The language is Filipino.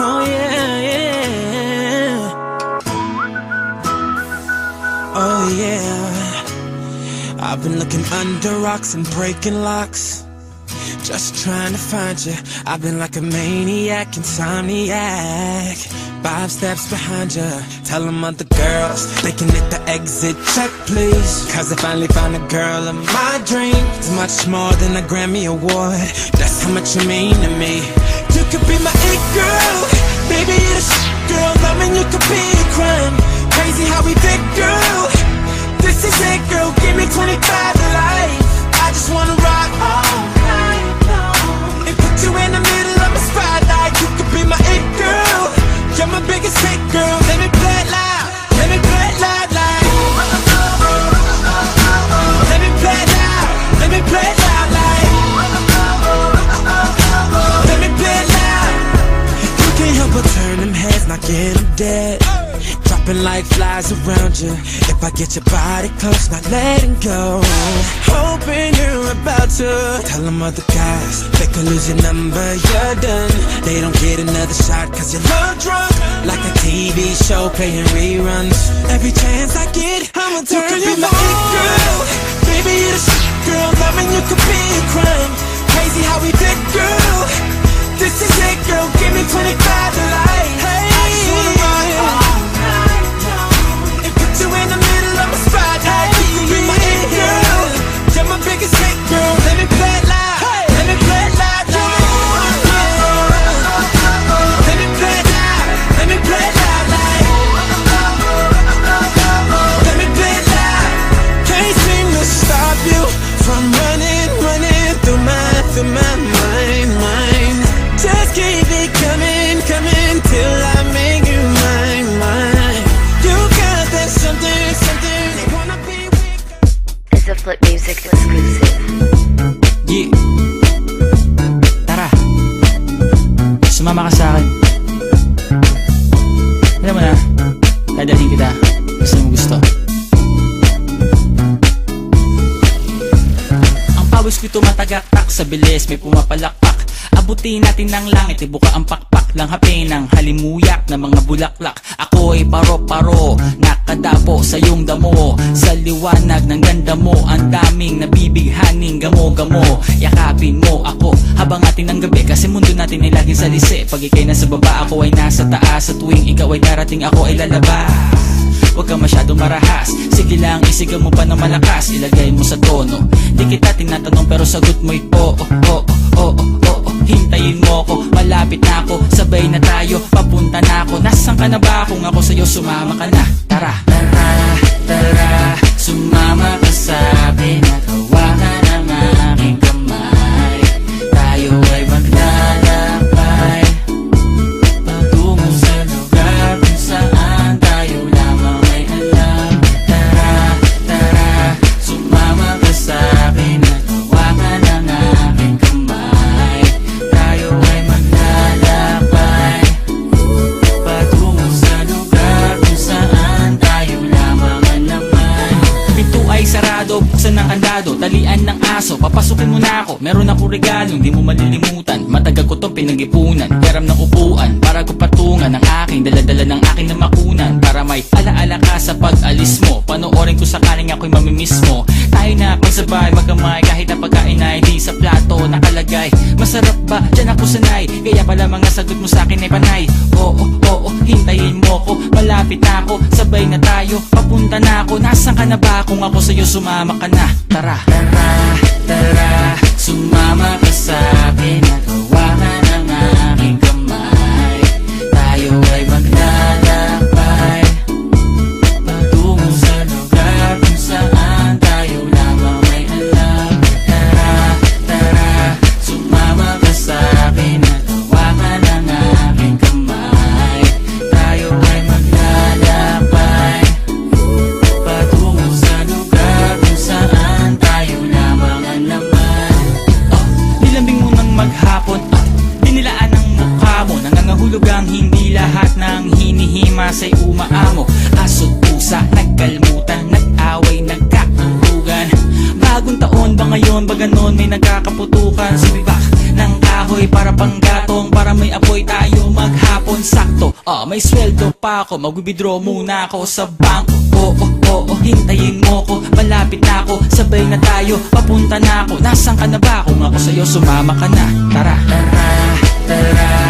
Oh yeah, yeah. Oh yeah. I've been looking under rocks and breaking locks, just trying to find you. I've been like a maniac, insomniac, 5 steps behind you. Tell them other girls they can hit the exit check, please. Cause I finally found a girl of my dreams. It's much more than a Grammy award, that's how much you mean to me. You could be my it girl, baby, you're the girl. Loving you could be a crime. Crazy how we fit, girl. This is it, girl. Give me 25 to life. I just wanna rock all night long and put you in the middle of my spotlight. You could be my it girl. You're my biggest hit, girl. Let me play it loud. Let me play it loud, like. Let me play it loud. Let me play it loud, like. Let me play it loud. You can't help but turn them heads, not get them dead. Dropping like flies around you. If I get your body close, not letting go. Hoping you're about to tell them other guys they could lose your number, you're done. They don't get another shot cause you're love drunk, like a TV show playing reruns. Every chance I get, I'ma turn you on. Girl, baby, you're the girl. Loving you could be a crime. Crazy how we did, girl. This is it, girl. Give me 25 to life. Hey, I just wanna rock all night long and put you in the middle of my spotlight. You can be my it girl. You're my biggest hit, girl. Let me play it loud. Let me play it loud. Let me play it loud. Let me play it loud. Let me play it loud. Can't seem to stop you from running through my mind. Just keep it coming till I make you mine. You got that something they wanna be with. It's a Flip Music exclusive. Yeah. Tara, sumama ka sa akin. Alam mo na, dadalhin kita. Gusto mo gusto. Ang pawis ko'y tumatagaktak sa bilis, may pumapalakpak. Abutin natin ng langit, ibuka ang pakpak lang hapin ng halimuyak na mga bulaklak. Ako'y paro-paro, nakadapo sa iyong damo. Sa liwanag ng ganda mo, ang daming nabibighaning gamo-gamo. Yakapin mo ako habang atin ng gabi, kasi mundo natin ay laging salisi. Pag ikay nasa baba, ako ay nasa taas. Sa tuwing ikaw ay darating, ako ay lalabas. Huwag ka masyadong marahas, sige lang isigaw mo pa ng malakas. Ilagay mo sa tono, di kita tinatanong pero sagot mo'y oo, oo, oo, oo. Hintayin mo ko, malapit na ako, sabay na tayo, papunta na ako. Nasaan ka na ba? Kung ako sa'yo, sumama ka na. Tara, tara, tara, sumama ka sa akin at hawakan ang aking kamay. Tayo ay maglalakbay patungo sa lugar kung saan tayo lamang ay alam. Tara, tara, sumama ka sa akin at hawakan ang aking kamay. Tayo ay maglalakbay patungo sa lugar kung saan tayo lamang ang laman. Pinto ay sarado, buksan ng kandado, talian ng aso, papasukin mo na ako. Meron ako regalo, hindi mo malilimutan. Matagal ko tong pinag-ipunan, hiram ng upuan para ko patungan ang aking daladala ng aking namakunan. Para may alaala ka sa pag-alis mo, panoorin ko sakaling ako'y mamimiss mo. Tayo na pagsabay magkamay, kahit na pagkain ay di sa plato nakalagay. Masarap ba? Diyan ako sanay, kaya pala mga sagot mo sa akin ay panay. Oo, oo, hintayin mo ko, malapit na ako, sabay na tayo, papunta na ako. Nasaan ka na ba? Kung ako sa'yo, sumama ka na. Tara, tara, tara, sumama ka sa akin at hawakan ang aking kamay. Tayo ay maglalakbay patungo sa lugar kung saan tayo lamang ay alam. Tara, tara, sumama ka sa akin at hawakan ang aking kamay. Tayo ay maglalakbay patungo sa lugar kung saan tayo lamang ang laman. Nilambing mo ng maghapon at dinilaan ang mukha mo. Nangangahulog ang hindi lahat ng hinihima sa'y umaamo. Aso't pusa, nagkalmutan, nag-away, nagkakulugan. Bagong taon ba ngayon, ba ganon may nagkakaputukan? Sumibak ng kahoy para panggatong, para may apoy tayo maghapon. may sweldo pa ako, mag-withdraw muna ako sa bangko. Oo, hintayin mo ko, malapit na ako, sabay na tayo, papunta na ako. Nasaan ka na ba? Kung ako sa'yo, sumama ka na. Tara, tara, tara.